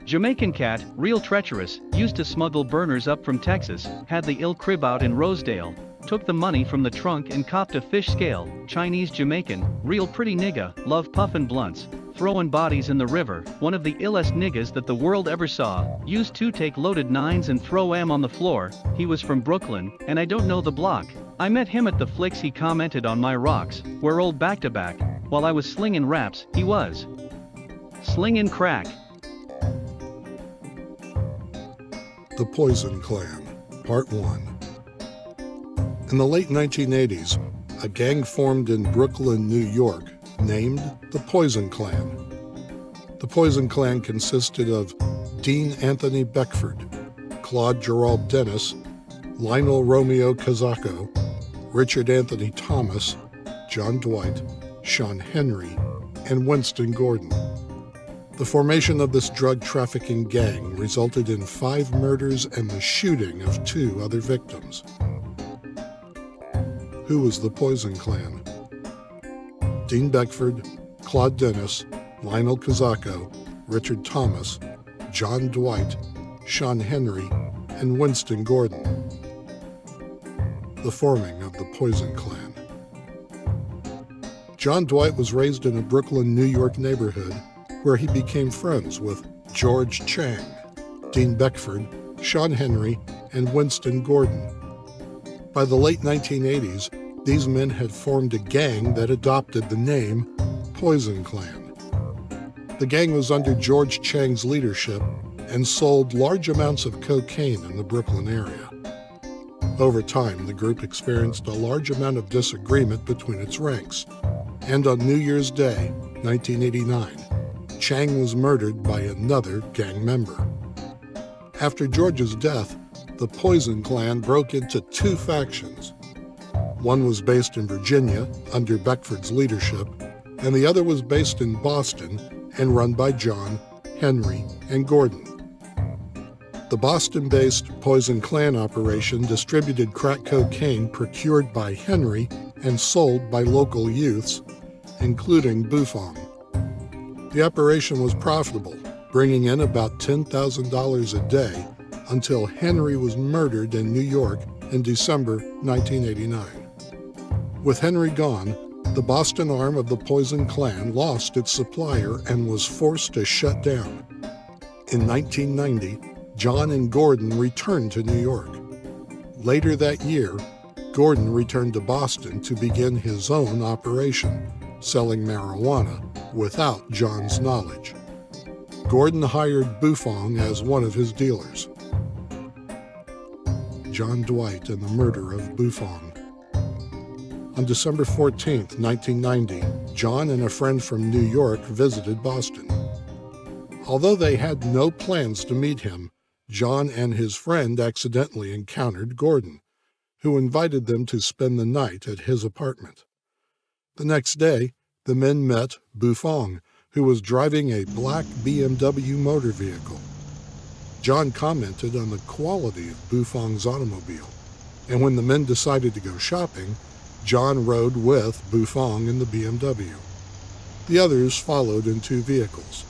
Jamaican cat, real treacherous, used to smuggle burners up from Texas, had the ill crib out in Rosedale, took the money from the trunk and copped a fish scale. Chinese Jamaican, real pretty nigga, love puffin' blunts, throwin' bodies in the river, one of the illest niggas that the world ever saw, used to take loaded nines and throw 'em on the floor. He was from Brooklyn, and I don't know the block. I met him at the flicks, he commented on my rocks, we're rolled back to back, while I was slingin' raps, he was slingin' crack. The Poison Clan, Part 1. In the late 1980s, a gang formed in Brooklyn, New York, named the Poison Clan. The Poison Clan consisted of Dean Anthony Beckford, Claude Gerald Dennis, Leonel Romeo Cazaco, Richard Anthony Thomas, John Dwight, Sean Henry, and Winston Gordon. The formation of this drug trafficking gang resulted in 5 murders and the shooting of 2 other victims. Who was the Poison Clan? Dean Beckford, Claude Dennis, Leonel Cazaco, Richard Thomas, John Dwight, Sean Henry, and Winston Gordon. The forming of the Poison Clan. John Dwight was raised in a Brooklyn, New York neighborhood where he became friends with George Chang, Dean Beckford, Sean Henry, and Winston Gordon. By the late 1980s, these men had formed a gang that adopted the name Poison Clan. The gang was under George Chang's leadership and sold large amounts of cocaine in the Brooklyn area. Over time, the group experienced a large amount of disagreement between its ranks, and on New Year's Day, 1989, Chang was murdered by another gang member. After George's death, the Poison Clan broke into 2 factions. One was based in Virginia under Beckford's leadership, and the other was based in Boston and run by John, Henry, and Gordon. The Boston-based Poison Clan operation distributed crack cocaine procured by Henry and sold by local youths, including Buffon. The operation was profitable, bringing in about $10,000 a day until Henry was murdered in New York in December 1989. With Henry gone, the Boston arm of the Poison Clan lost its supplier and was forced to shut down. In 1990, John and Gordon returned to New York. Later that year, Gordon returned to Boston to begin his own operation, selling marijuana without John's knowledge. Gordon hired Buffon as one of his dealers. John Dwight and the murder of Buffon. On December 14, 1990, John and a friend from New York visited Boston. Although they had no plans to meet him, John and his friend accidentally encountered Gordon, who invited them to spend the night at his apartment. The next day, the men met Buffon, who was driving a black BMW motor vehicle. John commented on the quality of Buffon's automobile, and when the men decided to go shopping, John rode with Buffon in the BMW. The others followed in 2 vehicles.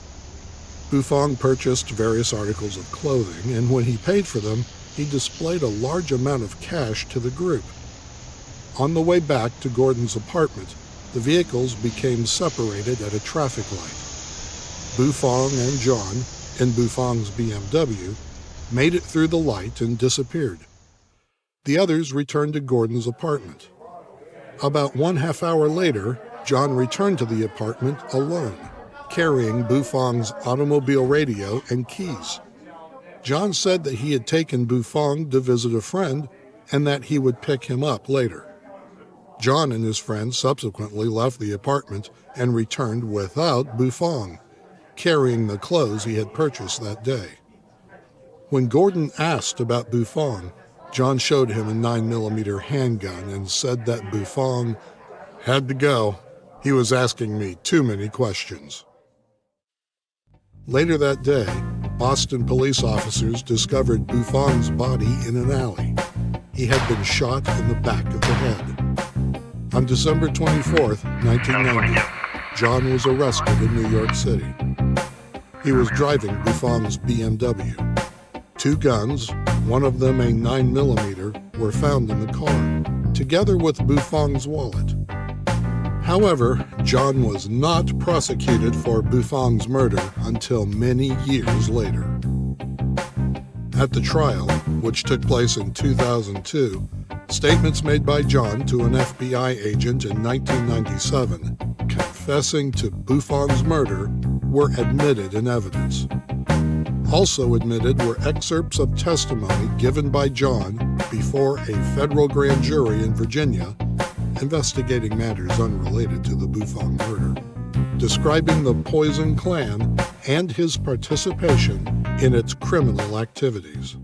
Buffon purchased various articles of clothing, and when he paid for them, he displayed a large amount of cash to the group. On the way back to Gordon's apartment, the vehicles became separated at a traffic light. Buffon and John, in Buffon's BMW, made it through the light and disappeared. The others returned to Gordon's apartment. About 1/2 hour later, John returned to the apartment alone, carrying Buffon's automobile radio and keys. John said that he had taken Buffon to visit a friend and that he would pick him up later. John and his friend subsequently left the apartment and returned without Buffon, carrying the clothes he had purchased that day. When Gordon asked about Buffon, John showed him a 9mm handgun and said that Buffon had to go. He was asking me too many questions. Later that day, Boston police officers discovered Buffon's body in an alley. He had been shot in the back of the head. On December 24, 1990, John was arrested in New York City. He was driving Buffon's BMW. 2 guns, one of them a 9mm, were found in the car, together with Buffon's wallet. However, John was not prosecuted for Buffon's murder until many years later. At the trial, which took place in 2002, statements made by John to an FBI agent in 1997, confessing to Buffon's murder, were admitted in evidence. Also admitted were excerpts of testimony given by John before a federal grand jury in Virginia investigating matters unrelated to the Buffon murder, describing the Poison Clan and his participation in its criminal activities.